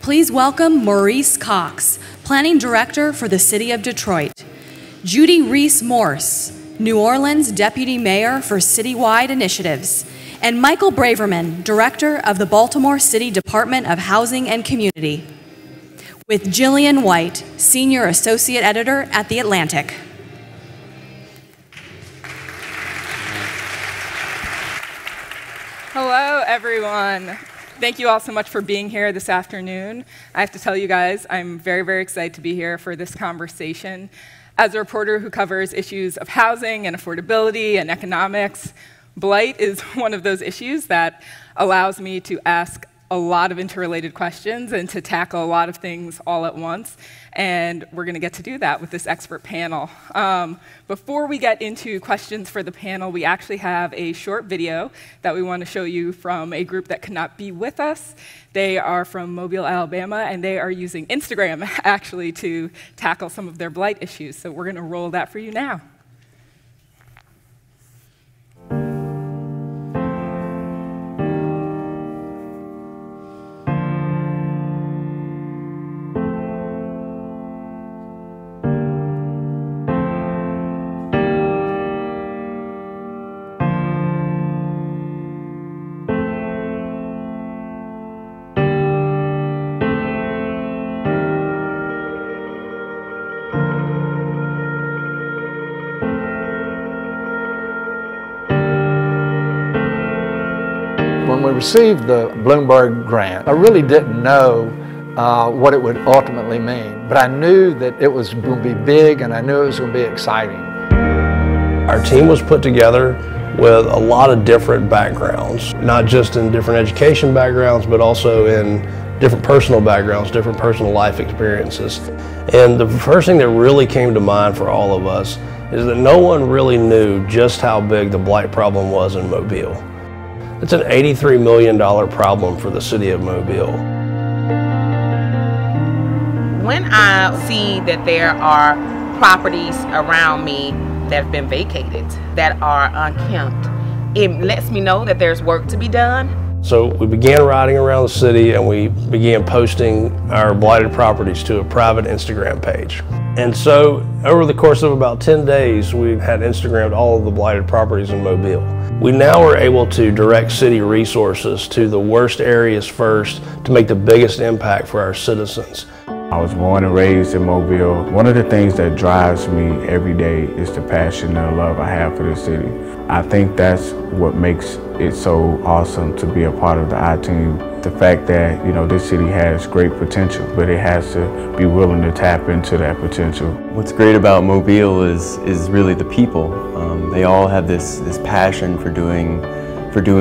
Please welcome Maurice Cox, Planning Director for the City of Detroit. Judy Reese Morse, New Orleans Deputy Mayor for Citywide Initiatives. And Michael Braverman, Director of the Baltimore City Department of Housing and Community. With Gillian White, Senior Associate Editor at The Atlantic. Hello, everyone. Thank you all so much for being here this afternoon. I have to tell you guys, I'm very, very excited to be here for this conversation. As a reporter who covers issues of housing and affordability and economics, blight is one of those issues that allows me to ask a lot of interrelated questions and to tackle a lot of things all at once. And we're going to get to do that with this expert panel. Before we get into questions for the panel, we actually have a short video that we want to show you from a group that could not be with us. They are from Mobile, Alabama, and they are using Instagram actually to tackle some of their blight issues. So we're going to roll that for you now. When we received the Bloomberg grant, I really didn't know what it would ultimately mean, but I knew that it was going to be big and I knew it was going to be exciting. Our team was put together with a lot of different backgrounds, not just in different education backgrounds, but also in different personal backgrounds, different personal life experiences. And the first thing that really came to mind for all of us is that no one really knew just how big the blight problem was in Mobile. It's an $83 million problem for the city of Mobile. When I see that there are properties around me that have been vacated, that are unkempt, it lets me know that there's work to be done. So we began riding around the city and we began posting our blighted properties to a private Instagram page. And so over the course of about 10 days, we had Instagrammed all of the blighted properties in Mobile. We now are able to direct city resources to the worst areas first to make the biggest impact for our citizens. I was born and raised in Mobile. One of the things that drives me every day is the passion and the love I have for the city. I think that's what makes it so awesome to be a part of the I-Team. The fact that, this city has great potential, but it has to be willing to tap into that potential. What's great about Mobile is really the people. They all have this passion for doing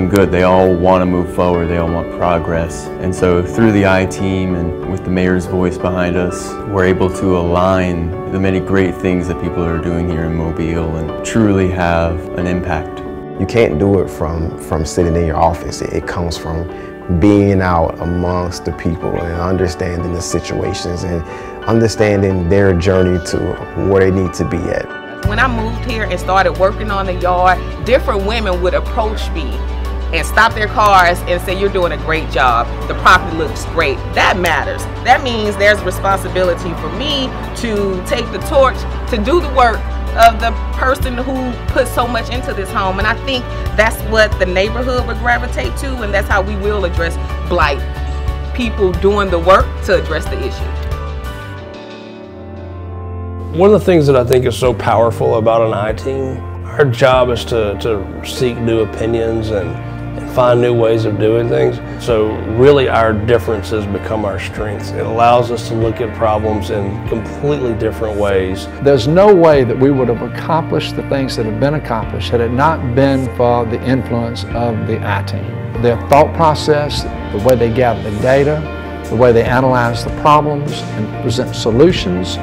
good. They all want to move forward. They all want progress. And so through the I-Team and with the mayor's voice behind us, we're able to align the many great things that people are doing here in Mobile and truly have an impact. You can't do it from sitting in your office. It comes from being out amongst the people and understanding the situations and understanding their journey to where they need to be at. When I moved here and started working on the yard, different women would approach me and stop their cars and say, "You're doing a great job. The property looks great." That matters. That means there's responsibility for me to take the torch to do the work of the person who put so much into this home. And I think that's what the neighborhood would gravitate to, and that's how we will address blight. People doing the work to address the issue. One of the things that I think is so powerful about an I-Team, our job is to seek new opinions and find new ways of doing things. So really our differences become our strengths. It allows us to look at problems in completely different ways. There's no way that we would have accomplished the things that have been accomplished had it not been for the influence of the I-Team. Their thought process, the way they gather the data, the way they analyze the problems and present solutions,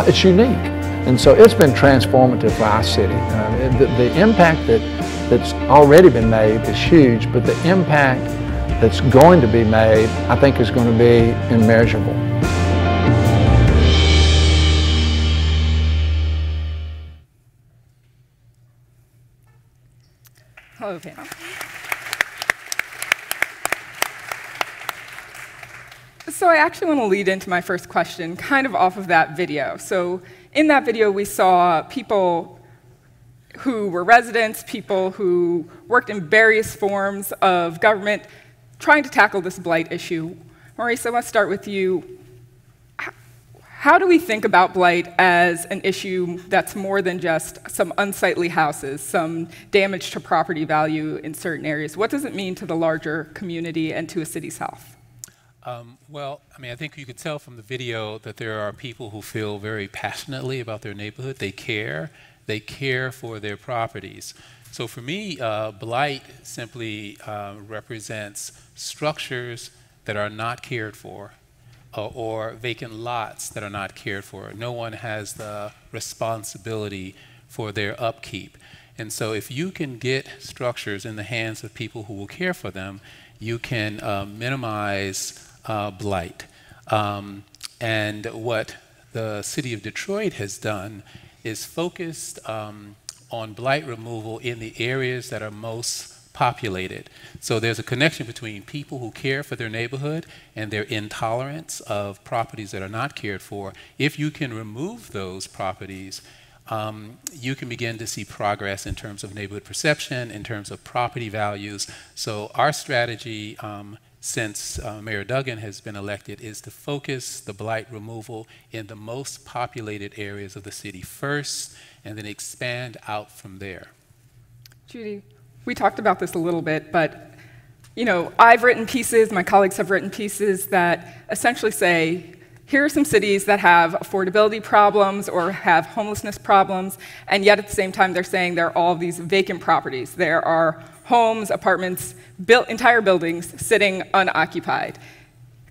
it's unique. And so it's been transformative for our city. The impact that's already been made is huge, but the impact that's going to be made, I think, is going to be immeasurable. Hello, panel. So I actually want to lead into my first question, kind of off of that video. So in that video, we saw people who were residents, people who worked in various forms of government trying to tackle this blight issue. Maurice, I want to start with you. How do we think about blight as an issue that's more than just some unsightly houses, some damage to property value in certain areas? What does it mean to the larger community and to a city's health? Well, I think you could tell from the video that there are people who feel very passionately about their neighborhood. They care for their properties. So for me, blight simply represents structures that are not cared for, or vacant lots that are not cared for. No one has the responsibility for their upkeep. And so if you can get structures in the hands of people who will care for them, you can minimize blight. And what the city of Detroit has done is focused on blight removal in the areas that are most populated. So there's a connection between people who care for their neighborhood and their intolerance of properties that are not cared for. If you can remove those properties, you can begin to see progress in terms of neighborhood perception, in terms of property values. So our strategy since Mayor Duggan has been elected is to focus the blight removal in the most populated areas of the city first, and then expand out from there. Judy, we talked about this a little bit, but I've written pieces, my colleagues have written pieces that essentially say, here are some cities that have affordability problems or have homelessness problems, and yet at the same time they're saying there are all these vacant properties. There are homes, apartments, entire buildings sitting unoccupied.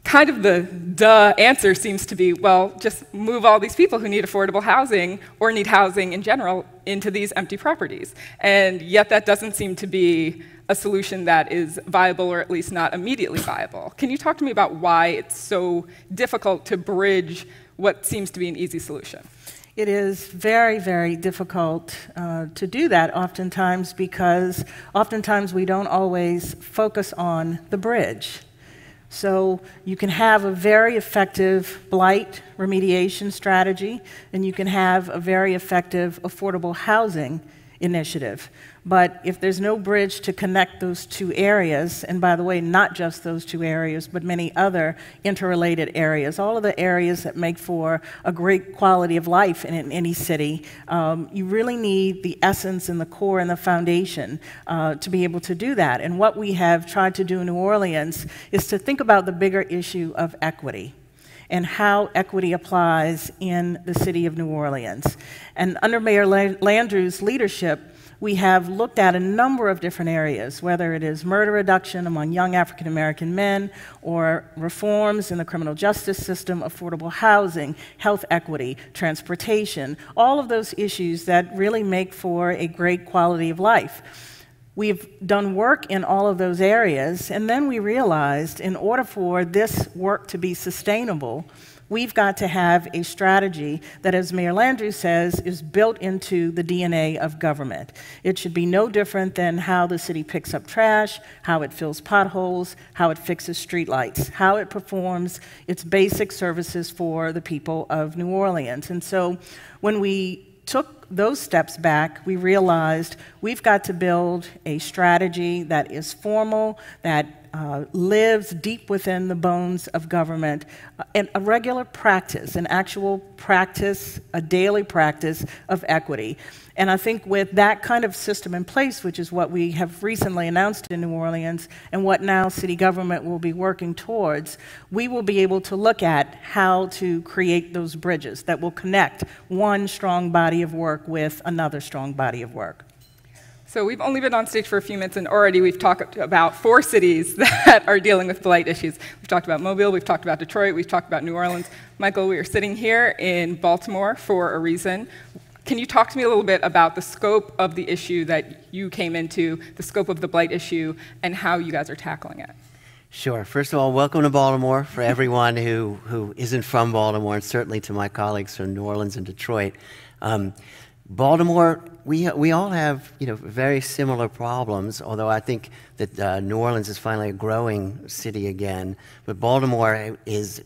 Kind of the duh answer seems to be, well, just move all these people who need affordable housing or need housing in general into these empty properties. And yet that doesn't seem to be a solution that is viable, or at least not immediately viable. Can you talk to me about why it's so difficult to bridge what seems to be an easy solution? It is very, very difficult to do that oftentimes, because oftentimes we don't always focus on the bridge. So you can have a very effective blight remediation strategy, and you can have a very effective affordable housing initiative. But if there's no bridge to connect those two areas, and by the way, not just those two areas, but many other interrelated areas, all of the areas that make for a great quality of life in any city, you really need the essence and the core and the foundation to be able to do that. And what we have tried to do in New Orleans is to think about the bigger issue of equity and how equity applies in the city of New Orleans. And under Mayor Landrieu's leadership, we have looked at a number of different areas, whether it is murder reduction among young African American men, or reforms in the criminal justice system, affordable housing, health equity, transportation, all of those issues that really make for a great quality of life. We've done work in all of those areas, and then we realized in order for this work to be sustainable, we've got to have a strategy that, as Mayor Landrieu says, is built into the DNA of government. It should be no different than how the city picks up trash, how it fills potholes, how it fixes streetlights, how it performs its basic services for the people of New Orleans. And so when we took those steps back, we realized we've got to build a strategy that is formal, that lives deep within the bones of government, and a regular practice, an actual practice, a daily practice of equity. And I think with that kind of system in place, which is what we have recently announced in New Orleans, and what now city government will be working towards, we will be able to look at how to create those bridges that will connect one strong body of work with another strong body of work. So we've only been on stage for a few minutes, and already we've talked about 4 cities that are dealing with blight issues. We've talked about Mobile, we've talked about Detroit, we've talked about New Orleans. Michael, we are sitting here in Baltimore for a reason. Can you talk to me a little bit about the scope of the issue that you came into, the scope of the blight issue, and how you guys are tackling it? Sure. First of all, welcome to Baltimore for everyone who isn't from Baltimore, and certainly to my colleagues from New Orleans and Detroit. Baltimore, we all have very similar problems, although I think that New Orleans is finally a growing city again. But Baltimore is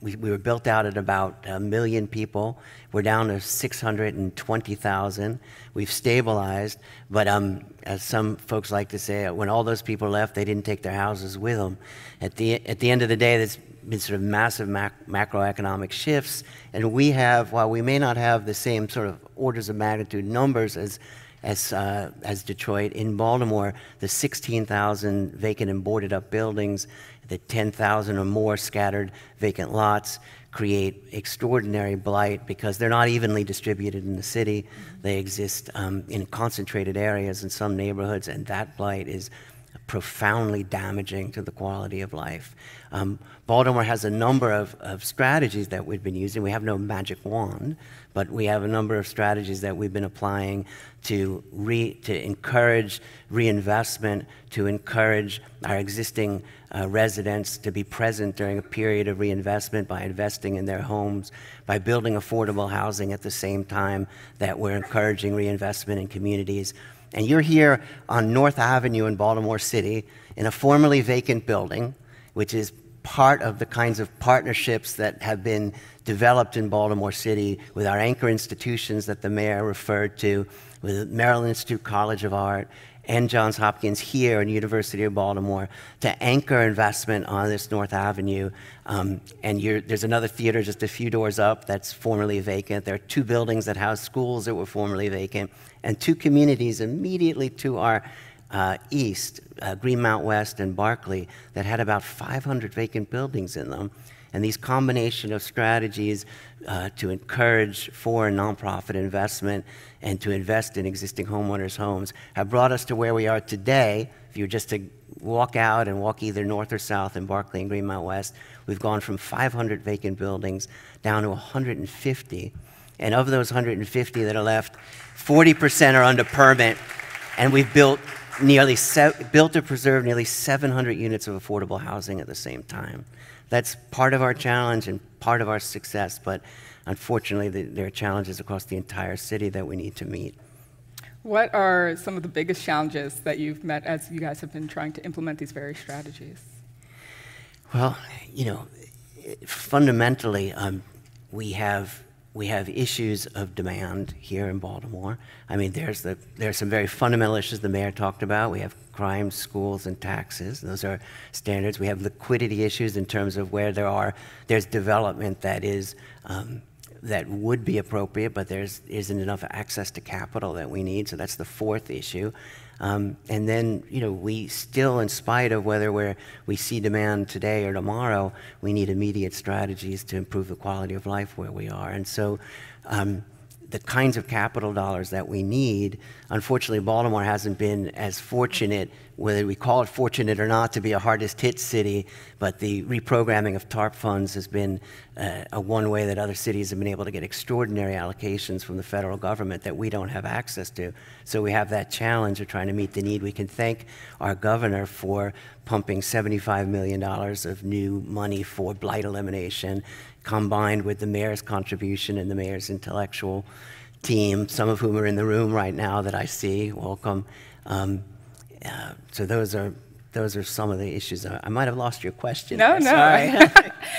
we were built out at about 1 million people. We're down to 620,000. We've stabilized, but as some folks like to say, when all those people left, they didn't take their houses with them. At the end of the day, there's been sort of massive macroeconomic shifts, and we have, while we may not have the same sort of orders of magnitude numbers as Detroit, in Baltimore, the 16,000 vacant and boarded up buildings, the 10,000 or more scattered vacant lots create extraordinary blight because they're not evenly distributed in the city. They exist in concentrated areas in some neighborhoods, and that blight is profoundly damaging to the quality of life. Baltimore has a number of strategies that we've been using. We have no magic wand, but we have a number of strategies that we've been applying to encourage reinvestment, to encourage our existing residents to be present during a period of reinvestment by investing in their homes, by building affordable housing at the same time that we're encouraging reinvestment in communities. And you're here on North Avenue in Baltimore City in a formerly vacant building, which is part of the kinds of partnerships that have been developed in Baltimore City with our anchor institutions that the mayor referred to, with Maryland Institute College of Art and Johns Hopkins here and University of Baltimore, to anchor investment on this North Avenue. And there's another theater just a few doors up that's formerly vacant. There are 2 buildings that house schools that were formerly vacant, and 2 communities immediately to our east, Greenmount West and Barclay, that had about 500 vacant buildings in them. And these combination of strategies to encourage foreign nonprofit investment and to invest in existing homeowners' homes have brought us to where we are today. If you were just to walk out and walk either north or south in Barclay and Greenmount West, we've gone from 500 vacant buildings down to 150. And of those 150 that are left, 40% are under permit, and we've built to preserve nearly 700 units of affordable housing at the same time. That's part of our challenge and part of our success, but unfortunately there are challenges across the entire city that we need to meet. What are some of the biggest challenges that you've met as you guys have been trying to implement these various strategies? Well, fundamentally, we have issues of demand here in Baltimore. I mean, there's some very fundamental issues the mayor talked about. We have crime, schools, and taxes. Those are standards. We have liquidity issues in terms of where there's development that would be appropriate, but there isn't enough access to capital that we need. So that's the 4th issue. And then, we still, in spite of whether we see demand today or tomorrow, we need immediate strategies to improve the quality of life where we are. And so the kinds of capital dollars that we need, unfortunately, Baltimore hasn't been as fortunate, whether we call it fortunate or not, to be a hardest hit city, but the reprogramming of TARP funds has been one way that other cities have been able to get extraordinary allocations from the federal government that we don't have access to. So we have that challenge of trying to meet the need. We can thank our governor for pumping $75 million of new money for blight elimination, combined with the mayor's contribution and the mayor's intellectual team, some of whom are in the room right now that I see. Welcome. So those are some of the issues. I might have lost your question. No. Sorry.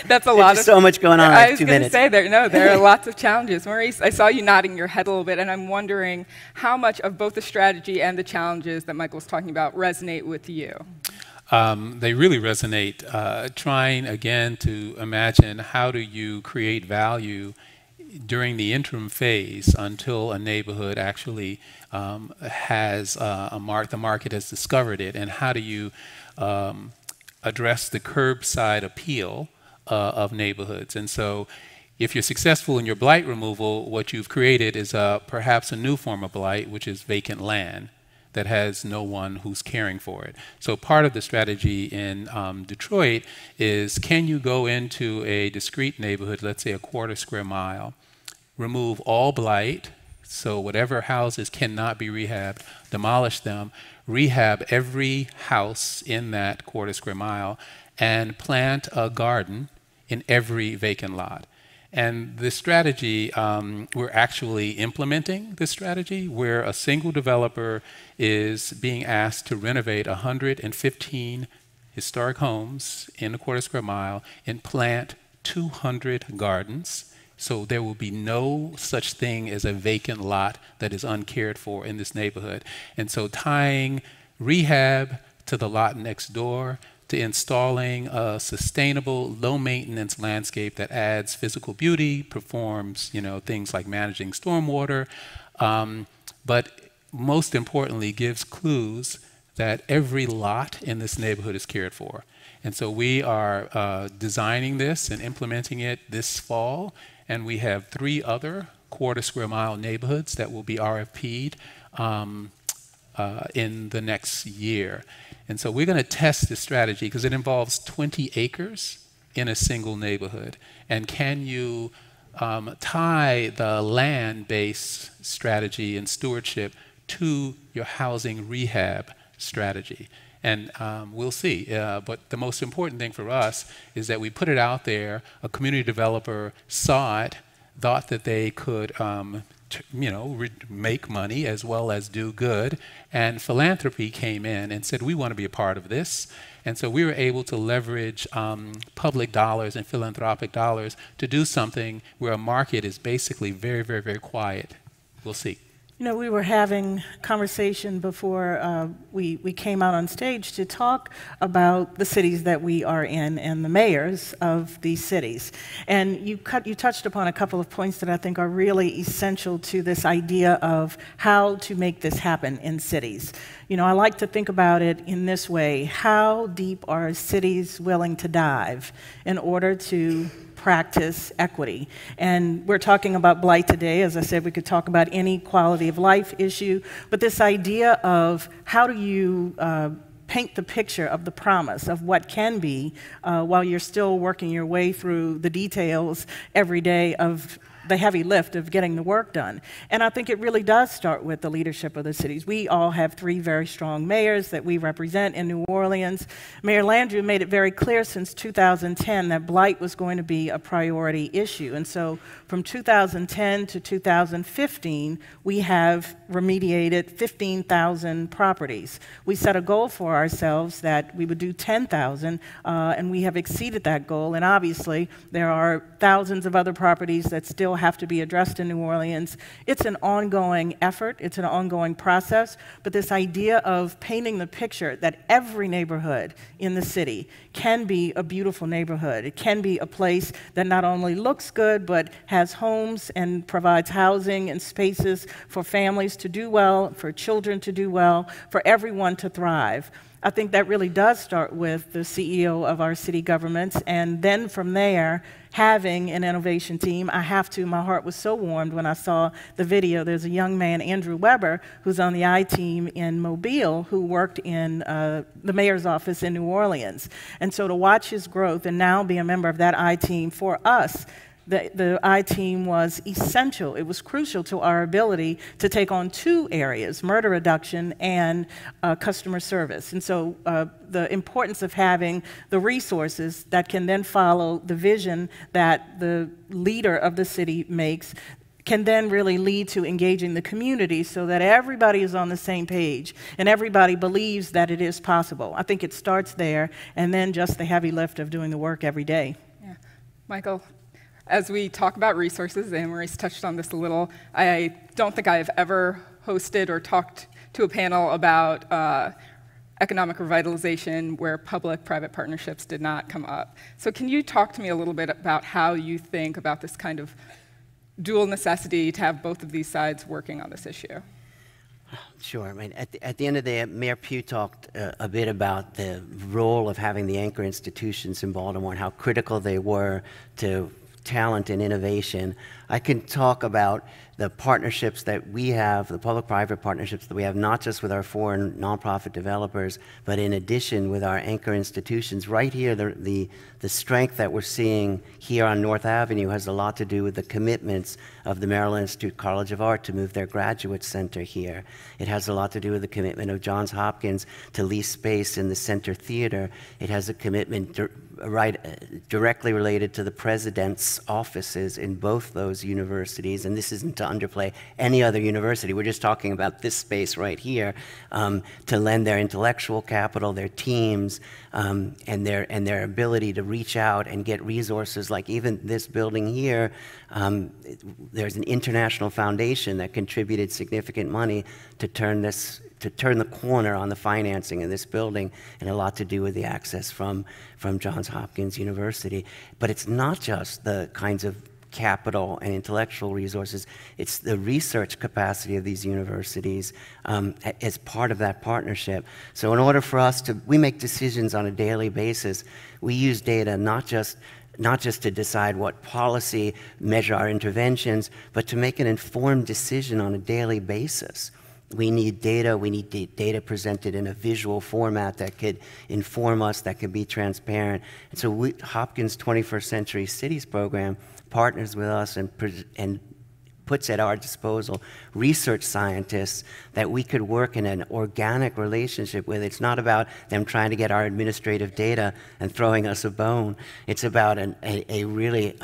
That's a lot of so much going on in 2 minutes. I was going to say, there are lots of challenges. Maurice, I saw you nodding your head a little bit, and I'm wondering how much of both the strategy and the challenges that Michael was talking about resonate with you. They really resonate. Trying again to imagine how do you create value during the interim phase until a neighborhood actually has the market has discovered it, and how do you address the curbside appeal of neighborhoods. And so if you're successful in your blight removal, what you've created is perhaps a new form of blight, which is vacant land that has no one who's caring for it. So part of the strategy in Detroit is, can you go into a discrete neighborhood, let's say a quarter square mile, remove all blight, so whatever houses cannot be rehabbed, demolish them, rehab every house in that quarter square mile, and plant a garden in every vacant lot. And this strategy, we're actually implementing this strategy where a single developer is being asked to renovate 115 historic homes in a quarter square mile and plant 200 gardens. So there will be no such thing as a vacant lot that is uncared for in this neighborhood. And so tying rehab to the lot next door, to installing a sustainable, low-maintenance landscape that adds physical beauty, performs, things like managing stormwater, but most importantly, gives clues that every lot in this neighborhood is cared for. And so we are designing this and implementing it this fall, and we have 3 other quarter square mile neighborhoods that will be RFP'd in the next year. And so we're going to test this strategy because it involves 20 acres in a single neighborhood. And can you tie the land-based strategy and stewardship to your housing rehab strategy? And we'll see. But the most important thing for us is that we put it out there. A community developer saw it, thought that they could make money as well as do good. And philanthropy came in and said, we want to be a part of this. And so we were able to leverage public dollars and philanthropic dollars to do something where a market is basically very, very, very quiet. We'll see. We were having conversation before we came out on stage to talk about the cities that we are in and the mayors of these cities. And you touched upon a couple of points that I think are really essential to this idea of how to make this happen in cities. I like to think about it in this way. How deep are cities willing to dive in order to practice equity? And we're talking about blight today. As I said, we could talk about any quality of life issue, but this idea of how do you paint the picture of the promise of what can be while you're still working your way through the details every day of the heavy lift of getting the work done. And I think it really does start with the leadership of the cities. We all have 3 very strong mayors that we represent in New Orleans. Mayor Landrieu made it very clear since 2010 that blight was going to be a priority issue. And so from 2010 to 2015, we have remediated 15,000 properties. We set a goal for ourselves that we would do 10,000, and we have exceeded that goal. And obviously, there are thousands of other properties that still have to be addressed in New Orleans. It's an ongoing effort. It's an ongoing process. But this idea of painting the picture that every neighborhood in the city can be a beautiful neighborhood. It can be a place that not only looks good, but has homes and provides housing and spaces for families to do well, for children to do well, for everyone to thrive. I think that really does start with the CEO of our city governments, and then from there, having an innovation team. My heart was so warmed when I saw the video. There's a young man, Andrew Weber, who's on the I-team in Mobile, who worked in the mayor's office in New Orleans. And so to watch his growth and now be a member of that I-team for us, the I-team was essential. It was crucial to our ability to take on 2 areas, murder reduction and customer service. And so the importance of having the resources that can then follow the vision that the leader of the city makes can then really lead to engaging the community so that everybody is on the same page and everybody believes that it is possible. I think it starts there, and then just the heavy lift of doing the work every day. Yeah. Michael, as we talk about resources, and Maurice touched on this a little, I don't think I've ever hosted or talked to a panel about economic revitalization where public-private partnerships did not come up. So can you talk to me a little bit about how you think about this kind of dual necessity to have both of these sides working on this issue? Sure. I mean, at the end of the day, Mayor Pugh talked a bit about the role of having the anchor institutions in Baltimore and how critical they were to talent and innovation. I can talk about the partnerships that we have, the public-private partnerships that we have, not just with our foreign nonprofit developers, but in addition with our anchor institutions. Right here, the strength that we're seeing here on North Avenue has a lot to do with the commitments of the Maryland Institute College of Art to move their graduate center here. It has a lot to do with the commitment of Johns Hopkins to lease space in the Center Theater. It has a commitment directly related to the president's offices in both those universities, and this isn't to underplay any other university. We're just talking about this space right here, to lend their intellectual capital, their teams, and their ability to reach out and get resources like even this building here. There's an international foundation that contributed significant money to turn the corner on the financing of this building, and a lot to do with the access from Johns Hopkins University. But it's not just the kinds of capital and intellectual resources, it's the research capacity of these universities as part of that partnership. So in order for us we make decisions on a daily basis. We use data not just to decide what policy, measure our interventions, but to make an informed decision on a daily basis. We need data. We need data presented in a visual format that could inform us, that could be transparent. And so Hopkins 21st Century Cities program partners with us and puts at our disposal research scientists that we could work in an organic relationship with. It's not about them trying to get our administrative data and throwing us a bone. It's about a really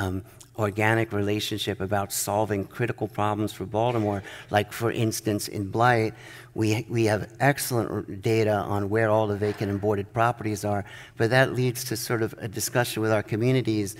organic relationship about solving critical problems for Baltimore. Like, for instance, in Blight, we have excellent data on where all the vacant and boarded properties are, but that leads to sort of a discussion with our communities,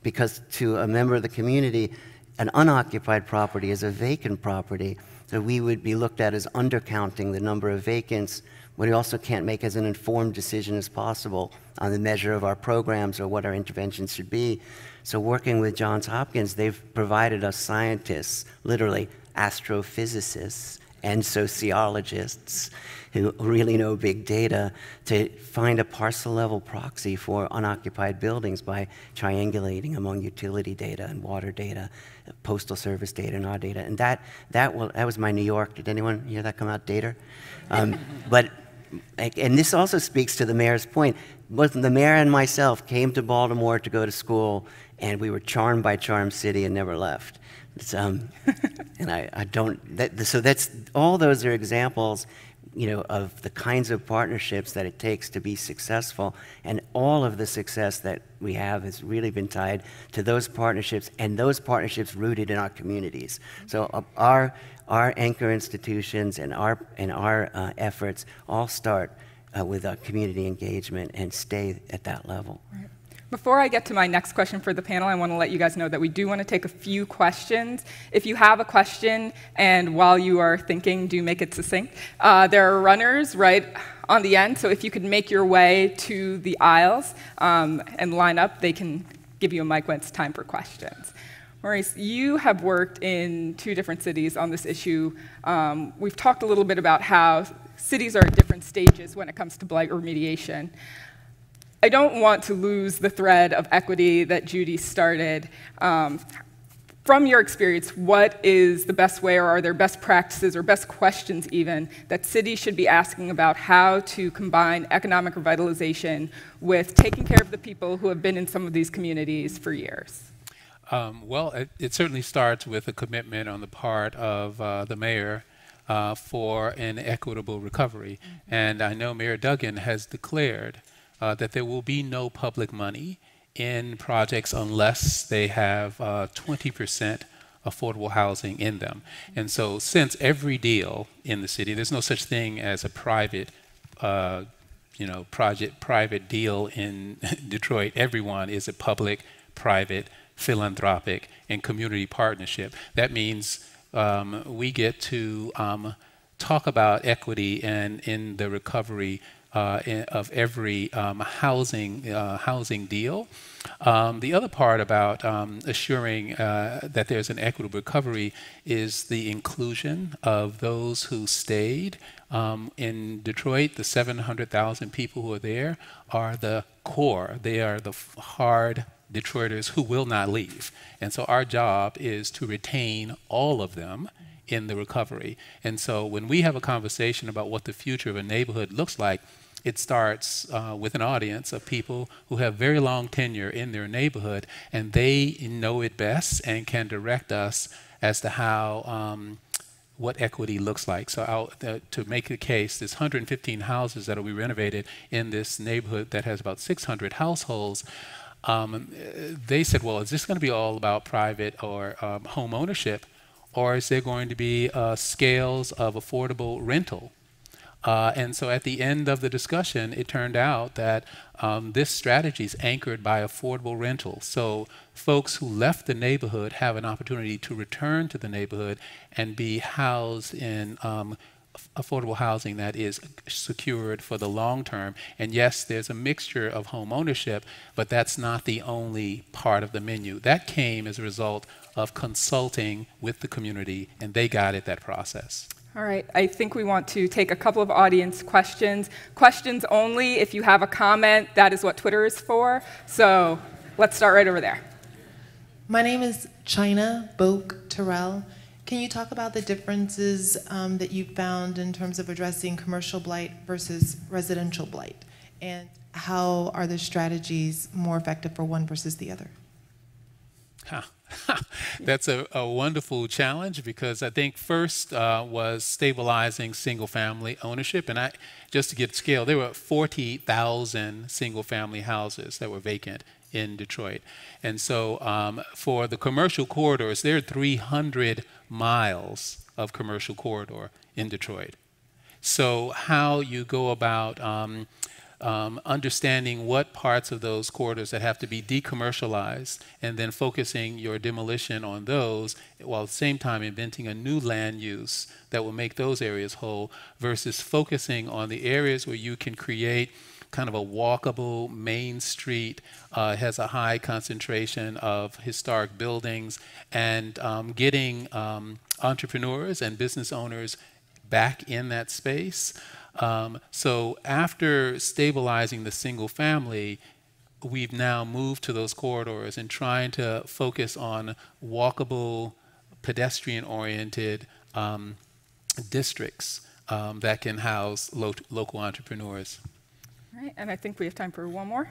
because to a member of the community, an unoccupied property is a vacant property, so we would be looked at as undercounting the number of vacants. We also can't make as an informed decision as possible on the measure of our programs or what our interventions should be. So working with Johns Hopkins, they've provided us scientists, literally astrophysicists and sociologists who really know big data, to find a parcel-level proxy for unoccupied buildings by triangulating among utility data and water data, postal service data and our data. And that was my New York. Did anyone hear that come out, data? And this also speaks to the mayor's point. Both the mayor and myself came to Baltimore to go to school, and we were charmed by Charm City and never left. And so that's, all those are examples, of the kinds of partnerships that it takes to be successful. And all of the success that we have has really been tied to those partnerships, and those partnerships rooted in our communities. So our anchor institutions and our efforts all start with community engagement and stay at that level. Right. Before I get to my next question for the panel, I want to let you guys know that we do want to take a few questions. If you have a question, and while you are thinking, do make it succinct. There are runners right on the end, so if you could make your way to the aisles and line up, they can give you a mic when it's time for questions. Maurice, you have worked in 2 different cities on this issue. We've talked a little bit about how cities are at different stages when it comes to blight remediation. I don't want to lose the thread of equity that Judy started. From your experience, what is the best way, or are there best practices or best questions even, that cities should be asking about how to combine economic revitalization with taking care of the people who have been in some of these communities for years? Well, it certainly starts with a commitment on the part of the mayor for an equitable recovery. Mm-hmm. And I know Mayor Duggan has declared that there will be no public money in projects unless they have 20% affordable housing in them. And so, since every deal in the city, there's no such thing as a private private deal in Detroit. Everyone is a public, private, philanthropic, and community partnership. That means we get to talk about equity and in the recovery of every housing deal. The other part about assuring that there's an equitable recovery is the inclusion of those who stayed. In Detroit, the 700,000 people who are there are the core. They are the hard Detroiters who will not leave. And so our job is to retain all of them in the recovery. And so when we have a conversation about what the future of a neighborhood looks like, it starts with an audience of people who have very long tenure in their neighborhood, and they know it best and can direct us as to how what equity looks like. So to make the case, there's 115 houses that will be renovated in this neighborhood that has about 600 households. They said, well, is this going to be all about private or home ownership, or is there going to be scales of affordable rental? And so at the end of the discussion, it turned out that this strategy is anchored by affordable rental. So folks who left the neighborhood have an opportunity to return to the neighborhood and be housed in affordable housing that is secured for the long term. And yes, there's a mixture of home ownership, but that's not the only part of the menu. That came as a result of consulting with the community, and they guided that process. All right, I think we want to take a couple of audience questions. Questions only. If you have a comment, that is what Twitter is for. So let's start right over there. My name is China Boak Terrell. Can you talk about the differences that you found in terms of addressing commercial blight versus residential blight? And how are the strategies more effective for one versus the other? That's a wonderful challenge, because I think first was stabilizing single-family ownership. And just to get scale, there were 40,000 single-family houses that were vacant in Detroit. And so for the commercial corridors, there are 300 miles of commercial corridor in Detroit. So how you go about understanding what parts of those corridors that have to be decommercialized, and then focusing your demolition on those, while at the same time inventing a new land use that will make those areas whole, versus focusing on the areas where you can create kind of a walkable main street, has a high concentration of historic buildings, and getting entrepreneurs and business owners back in that space. So after stabilizing the single family, we've now moved to those corridors and trying to focus on walkable, pedestrian-oriented districts that can house local entrepreneurs. All right, and I think we have time for one more.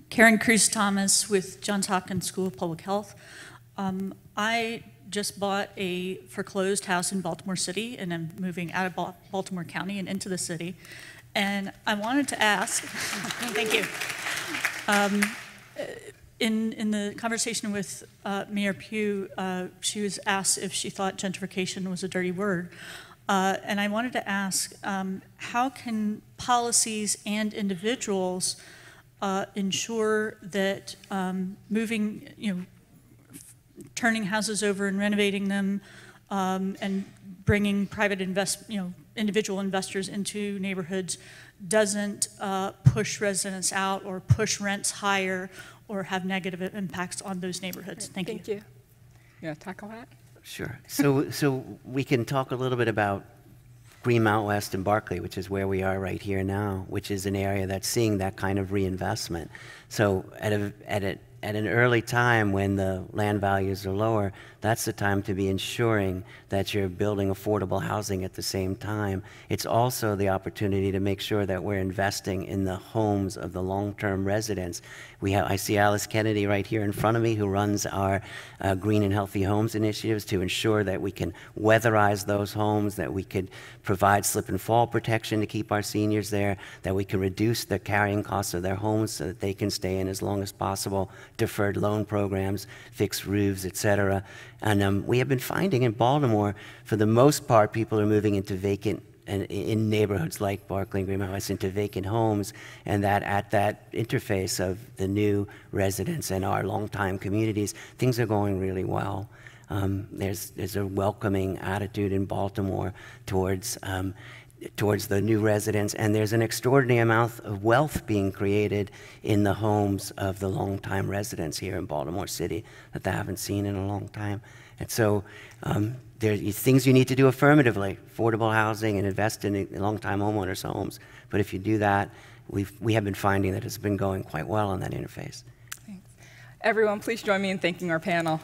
Karen Cruz Thomas with Johns Hopkins School of Public Health. I just bought a foreclosed house in Baltimore City, and I'm moving out of Baltimore County and into the city. And I wanted to ask, thank you. In the conversation with Mayor Pugh, she was asked if she thought gentrification was a dirty word. And I wanted to ask, how can policies and individuals ensure that moving, turning houses over and renovating them, and bringing private individual investors into neighborhoods doesn't push residents out or push rents higher or have negative impacts on those neighborhoods? Thank you. Thank you. Yeah, tackle that. Sure. So we can talk a little bit about Greenmount West and Berkeley, which is where we are right here now, which is an area that's seeing that kind of reinvestment. So at an early time when the land values are lower, that's the time to be ensuring that you're building affordable housing at the same time. It's also the opportunity to make sure that we're investing in the homes of the long-term residents. I see Alice Kennedy right here in front of me, who runs our Green and Healthy Homes initiatives to ensure that we can weatherize those homes, that we could provide slip and fall protection to keep our seniors there, that we can reduce the carrying costs of their homes so that they can stay in as long as possible, deferred loan programs, fixed roofs, etc. And we have been finding in Baltimore, for the most part, people are moving into vacant, and in neighborhoods like Berkeley and Greenmount West, into vacant homes, and that at that interface of the new residents and our longtime communities, things are going really well. There's a welcoming attitude in Baltimore towards towards the new residents, and there's an extraordinary amount of wealth being created in the homes of the longtime residents here in Baltimore City that they haven't seen in a long time. And so there are things you need to do affirmatively, affordable housing and invest in longtime homeowners' homes. But if you do that, we have been finding that it's been going quite well on that interface. Thanks. Everyone, please join me in thanking our panel.